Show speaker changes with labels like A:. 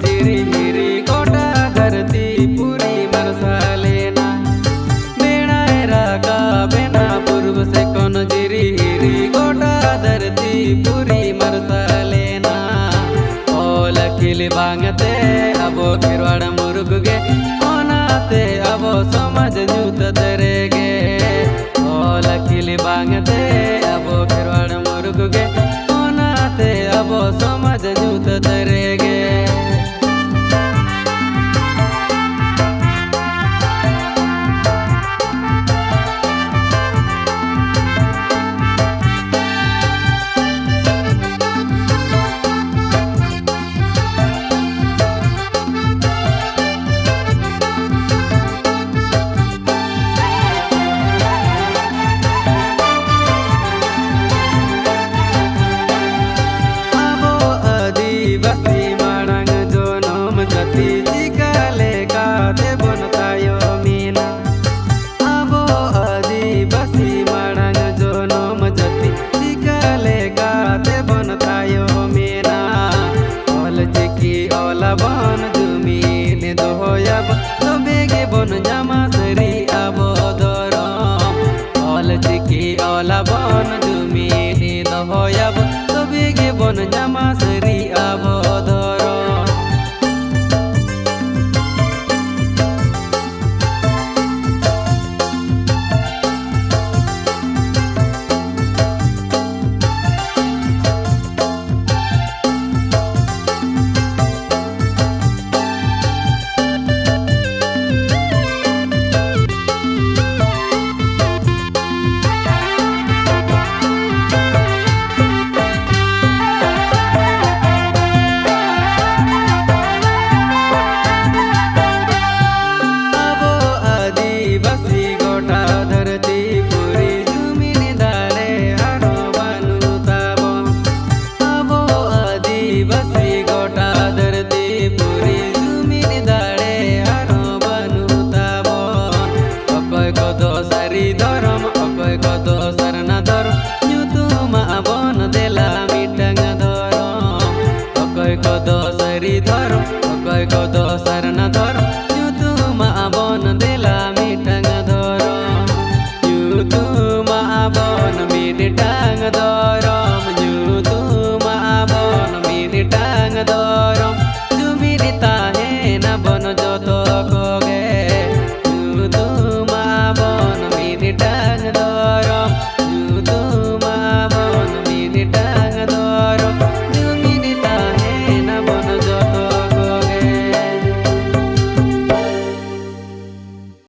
A: जिरी हिरी गोटा धरती पूरी मरसालेना बेड़ाए रागा बेना पूर्व से कौन जिरी हिरी गोटा धरती पूरी मरसालेना ओल खिली बांगते अबो खिरवाड़ मुर्गे ओनाते अबो समझ जूत दरेगे ओल खिली बांगते अबो खिरवाड़ मुर्गे ओनाते अबो समझ जूत दरेगे बसी मांग जो नोम जती चिकाले काते बनतायो मीना अबो आदिवासी मांग जो नोम जती चिकाले काते बनतायो मीना ओल चिकी ओला बन जुमीन दोहयाब तो बेगे बन जामा सरी अबो दरम ओल चिकी ओला बन जुमीन दोहयाब तो बेगे बन जामा सरी